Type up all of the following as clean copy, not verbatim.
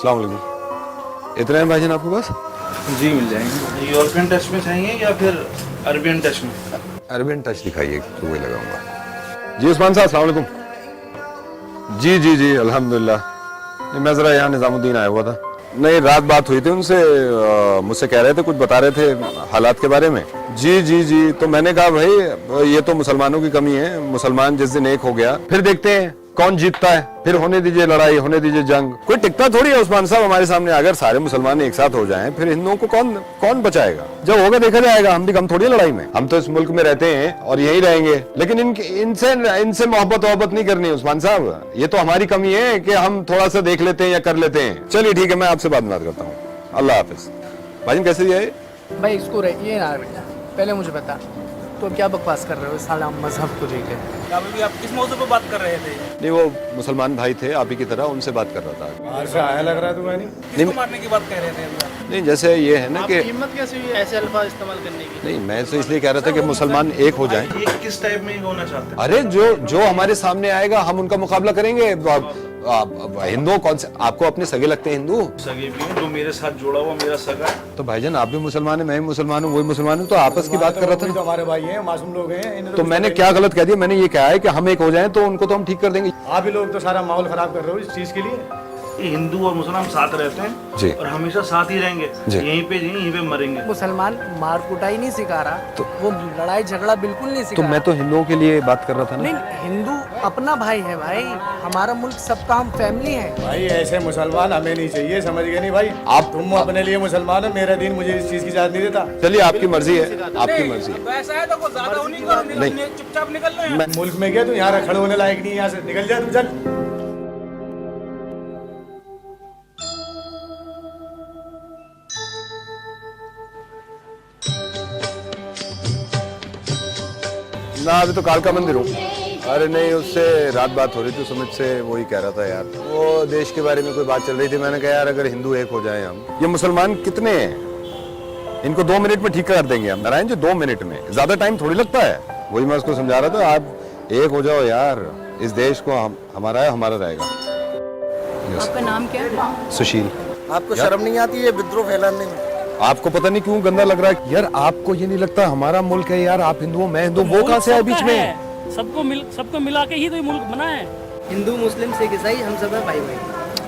अस्सलाम वालेकुम। इतने हैं भाईजान आपके पास? जी मिल जाएंगे। यूरोपियन टच में चाहिए या फिर अरबियन टच में? अरबियन टच दिखाइए तो वही लगाऊंगा। जी उस्मान साहब अस्सलाम वालेकुम। जी जी जी अल्हम्दुलिल्लाह। नहीं मैं ज़रा यहाँ निज़ामुद्दीन आया हुआ था। नहीं रात बात हुई थी उनसे, मुझसे कह रहे थे, कुछ बता रहे थे हालात के बारे में। जी जी जी तो मैंने कहा भाई ये तो मुसलमानों की कमी है, मुसलमान जिस दिन एक हो गया फिर देखते हैं कौन जीतता है, फिर होने दीजिए लड़ाई, होने दीजिए जंग। कोई टिकता थोड़ी है उस्मान साहब हमारे सामने। अगर सारे मुसलमान एक साथ हो जाएं फिर हिंदुओं को कौन बचाएगा? जब होगा देखा जाएगा। हम भी कम थोड़ी लड़ाई में, हम तो इस मुल्क में रहते हैं और यहीं रहेंगे। लेकिन इनसे मोहब्बत नहीं करनी उस्मान साहब। ये तो हमारी कमी है कि हम थोड़ा सा देख लेते हैं या कर लेते हैं। चलिए ठीक है, मैं आपसे बात करता हूँ। अल्लाह हाफिज। भाई कैसे दिया भाई इसको ये ना पहले मुझे बता, तो क्या बकवास कर रहे हो साला मजहब को लेकर? अभी आप किस मौजूद पर बात कर रहे थे? नहीं वो मुसलमान भाई थे आप ही की तरह, उनसे बात कर रहा था। बाहर से आया लग रहा है तुम्हें? किसको मारने की बात कह रहे थे? नहीं जैसे ये है ना कि हिम्मत कैसे हुई ऐसे अल्फाज इस्तेमाल करने की? नहीं मैं तो इसलिए कह रहा था कि मुसलमान एक हो जाएं। ये किस टाइप में होना चाहते हैं? अरे जो हमारे सामने आएगा हम उनका मुकाबला करेंगे। हिंदू कौन से आपको अपने सगे लगते हैं? हिंदू सगे भी हैं, जो मेरे साथ जुड़ा हुआ मेरा सगा है। तो भाईजान आप भी मुसलमान है, मैं भी मुसलमान हूँ, वही मुसलमान हूँ, तो आपस की बात कर रहा था तो हमारे भाई हैं, मासूम लोग हैं। तो मैंने क्या गलत कह दिया? मैंने ये कहा है कि हम एक हो जाएं तो उनको तो हम ठीक कर देंगे। आप ही लोग तो सारा माहौल खराब कर रहे हो इस चीज के लिए। ये हिंदू और मुसलमान साथ रहते हैं जी। और हमेशा साथ ही रहेंगे। जी। यहीं पे मरेंगे। मुसलमान मार कुटाई नहीं सिखा रहा, तो वो लड़ाई झगड़ा बिल्कुल नहीं सिखा तो मैं तो हिंदुओं के लिए बात कर रहा था ना। नहीं, हिंदू अपना भाई है भाई, हमारा मुल्क सबका हम फैमिली है भाई ऐसे मुसलमान हमें नहीं चाहिए, समझ गए नहीं भाई? तुम अपने लिए मुसलमान हो, मेरा दिन मुझे इस चीज की इजाजत नहीं देता। चलिए आपकी मर्जी है, आपकी मर्जी है। ऐसा है तो कुछ ज्यादा होने का चुपचाप निकल रहे हैं। मुल्क में गया तू, यहाँ खड़े होने लायक नहीं, यहाँ से निकल जा तू, चल। ना अभी तो कालका मंदिर हूँ। अरे नहीं उससे रात बात हो रही थी सुमित से, वही कह रहा था यार, वो देश के बारे में कोई बात चल रही थी। मैंने कहा यार अगर हिंदू एक हो जाएं हम, ये मुसलमान कितने हैं, इनको 2 मिनट में ठीक कर देंगे हम। नारायण जी 2 मिनट में, ज्यादा टाइम थोड़ी लगता है। वही मैं उसको समझा रहा था, आप एक हो जाओ यार, इस देश को हमारा है, हमारा रहेगा। आपका नाम क्या है? सुशील। आपको शर्म नहीं आती है विद्रोह फैलाने में? आपको पता नहीं क्यों गंदा लग रहा है यार। आपको ये नहीं लगता हमारा मुल्क है यार, आप हिंदू मैं हिंदू, वो कहाँ से है बीच में? सबको मिला के ही तो ये मुल्क बना है। हिंदू मुस्लिम सिख ईसाई हम सब है भाई भाई।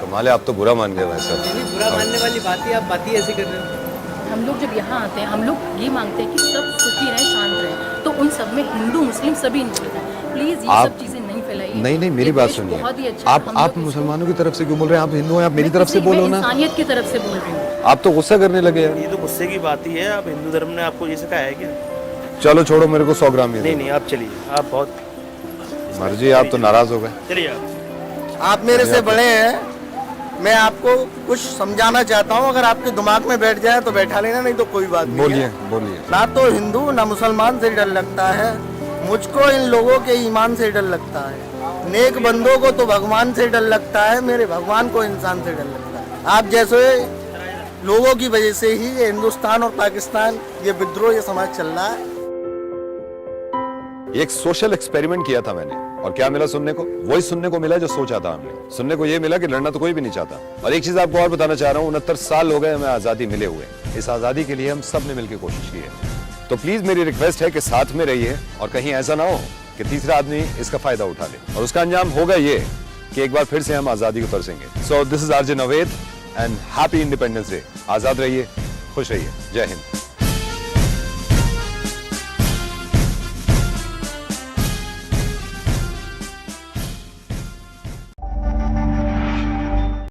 कमाल है, आप तो बुरा मान गए वैसे। बुरा मानने वाली बात ही, आप बात ही ऐसी कर रहे हो। हम लोग जब यहाँ आते हैं हम लोग ये मांगते हैं कि सब सुखी रहें, शांत रहें, तो उन सब में हिंदू मुस्लिम सभी इंक्लूड हैं। प्लीज ये सब चीजें नहीं फैलाइए। नहीं मेरी बात सुनिए, आप मुसलमानों की तरफ से क्यों बोल रहे हैं? आप हिंदू हैं, आप मेरी तरफ से बोलो ना। इंसानियत की तरफ से बोल रही हूँ। आप तो गुस्सा करने लगे यार। ये तो गुस्से की बात ही है। आप हिंदू धर्म ने आपको ये सिखाया है क्या? चलो छोड़ो, मेरे को 100 ग्राम ही दो। नहीं आप चलिए, आप बहुत मर्जी, आप तो नाराज हो गए। चलिए आप मेरे से बड़े हैं, मैं आपको कुछ समझाना चाहता हूँ। अगर आपके दिमाग में बैठ जाए तो बैठा लेना, नहीं तो कोई बात नहीं। बोलिए। ना तो हिंदू ना मुसलमान से डर लगता है, मुझको इन लोगों के ईमान से डर लगता है। नेक बंदों को तो भगवान से डर लगता है, मेरे भगवान को इंसान से डर लगता है। आप जैसे लोगों की वजह से ही ये हिंदुस्तान और पाकिस्तान, ये विद्रोह, ये समाज चल रहा है। एक सोशल एक्सपेरिमेंट किया था मैंने, और क्या मिला सुनने को? वही सुनने को मिला जो सोचा था हमने। सुनने को ये मिला कि लड़ना तो कोई भी नहीं चाहता। और एक चीज आपको और बताना चाह रहा हूँ, 69 साल हो गए हमें आजादी मिले हुए। इस आजादी के लिए हम सब ने मिलकर कोशिश की है। तो प्लीज मेरी रिक्वेस्ट है कि साथ में रहिए, और कहीं ऐसा ना हो कि तीसरा आदमी इसका फायदा उठा ले, और उसका अंजाम होगा ये कि एक बार फिर से हम आजादी को तरसेंगे। So this is RJ Naved and happy independence day. आजाद रहिए, खुश रहिए, जय हिंद।